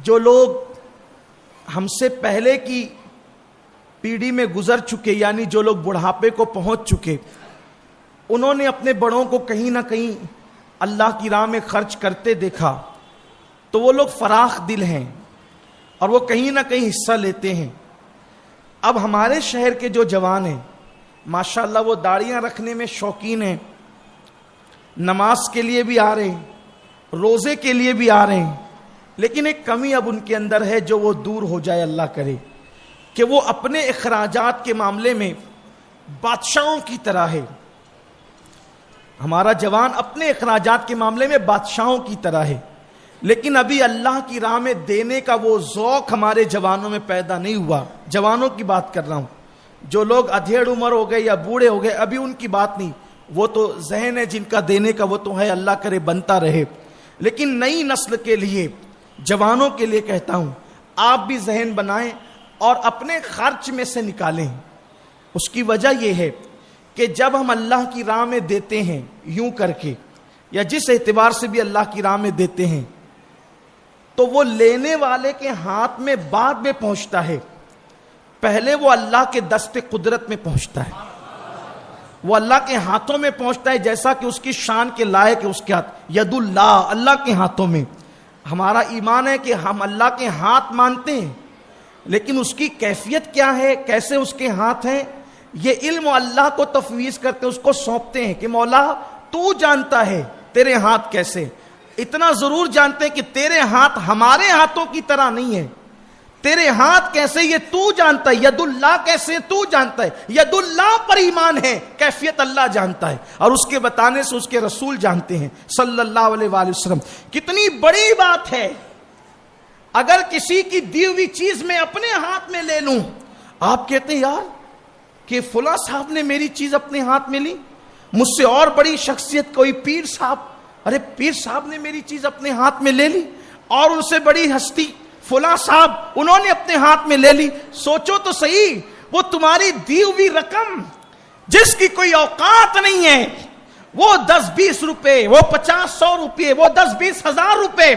جو لوگ ہم سے پہلے کی پیڑھی میں گزر چکے، یعنی جو لوگ بڑھاپے کو پہنچ چکے، انہوں نے اپنے بڑوں کو کہیں نہ کہیں اللہ کی راہ میں خرچ کرتے دیکھا تو وہ لوگ فراخ دل ہیں اور وہ کہیں نہ کہیں حصہ لیتے ہیں۔ اب ہمارے شہر کے جو جوان ہیں ماشاءاللہ وہ داڑیاں رکھنے میں شوقین ہیں، نماز کے لیے بھی آ رہے ہیں، روزے کے لیے بھی آ رہے ہیں، لیکن ایک کمی اب ان کے اندر ہے جو وہ دور ہو جائے، اللہ کرے کہ وہ اپنے اخراجات کے معاملے میں بادشاہوں کی طرح ہے۔ ہمارا جوان اپنے اخراجات کے معاملے میں بادشاہوں کی طرح ہے، لیکن ابھی اللہ کی راہ میں دینے کا وہ ذوق ہمارے جوانوں میں پیدا نہیں ہوا۔ جوانوں کی بات کر رہا ہوں، جو لوگ ادھیڑ عمر ہو گئے یا بوڑھے ہو گئے ابھی ان کی بات نہیں، وہ تو ذہن ہے جن کا دینے کا، وہ تو ہے، اللہ کرے بنتا رہے۔ لیکن نئی نسل کے لیے، جوانوں کے لیے کہتا ہوں، آپ بھی ذہن بنائیں اور اپنے خرچ میں سے نکالیں۔ اس کی وجہ یہ ہے کہ جب ہم اللہ کی راہ میں دیتے ہیں یوں کر کے، یا جس اعتبار سے بھی اللہ کی راہ میں دیتے ہیں، تو وہ لینے والے کے ہاتھ میں بعد میں پہنچتا ہے، پہلے وہ اللہ کے دست قدرت میں پہنچتا ہے، وہ اللہ کے ہاتھوں میں پہنچتا ہے، جیسا کہ اس کی شان کے لائق ہے، اس کے ہاتھ ید اللہ، اللہ کے ہاتھوں میں۔ ہمارا ایمان ہے کہ ہم اللہ کے ہاتھ مانتے ہیں، لیکن اس کی کیفیت کیا ہے، کیسے اس کے ہاتھ ہیں، یہ علم اللہ کو تفویض کرتے، اس کو سونپتے ہیں کہ مولا تو جانتا ہے تیرے ہاتھ کیسے۔ اتنا ضرور جانتے ہیں کہ تیرے ہاتھ ہمارے ہاتھوں کی طرح نہیں ہے، تیرے ہاتھ کیسے یہ تو جانتا ہے، ید اللہ کیسے تو جانتا ہے، ید اللہ پر ایمان ہے، کیفیت اللہ جانتا ہے، اور اس کے بتانے سے اس کے رسول جانتے ہیں صلی اللہ علیہ وآلہ وسلم۔ کتنی بڑی بات ہے اگر کسی کی دی ہوئی چیز میں اپنے ہاتھ میں لے لوں۔ آپ کہتے ہیں یار کہ فلاں صاحب نے میری چیز اپنے ہاتھ میں لی، مجھ سے اور بڑی شخصیت کوئی پیر صاحب، ارے پیر صاحب نے میری چیز اپنے ہاتھ میں لے لی، اور ان سے بڑی ہستی فلاں صاحب انہوں نے اپنے ہاتھ میں لے لی۔ سوچو تو صحیح، وہ تمہاری دی ہوئی رقم جس کی کوئی اوقات نہیں ہے، وہ 10-20 روپے، وہ 50-100 روپے، وہ 10-20 ہزار روپے،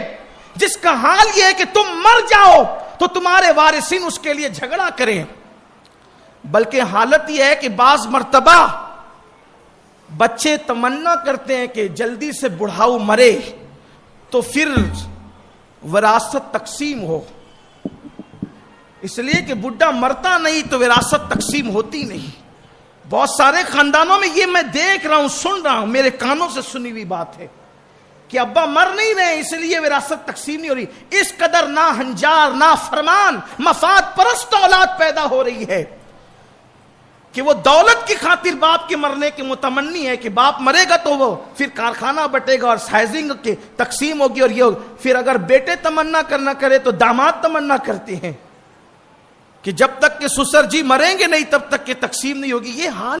جس کا حال یہ ہے کہ تم مر جاؤ تو تمہارے وارثین اس کے لیے جھگڑا کریں۔ بلکہ حالت یہ ہے کہ بعض مرتبہ بچے تمنا کرتے ہیں کہ جلدی سے بڑھاؤ مرے تو پھر وراثت تقسیم ہو، اس لیے کہ بڈھا مرتا نہیں تو وراثت تقسیم ہوتی نہیں۔ بہت سارے خاندانوں میں یہ میں دیکھ رہا ہوں، سن رہا ہوں، میرے کانوں سے سنی ہوئی بات ہے کہ ابا مر نہیں رہے اس لیے وراثت تقسیم نہیں ہو رہی۔ اس قدر ناہنجار، نافرمان، مفاد پرست اولاد پیدا ہو رہی ہے کہ وہ دولت کی خاطر باپ کے مرنے کے متمنی ہے کہ باپ مرے گا تو وہ پھر کارخانہ بٹے گا اور سائزنگ کی تقسیم ہوگی، اور یہ پھر اگر بیٹے تمنا کرنا کرے تو داماد تمنا کرتے ہیں کہ جب تک کہ سسر جی مریں گے نہیں تب تک کہ تقسیم نہیں ہوگی۔ یہ حال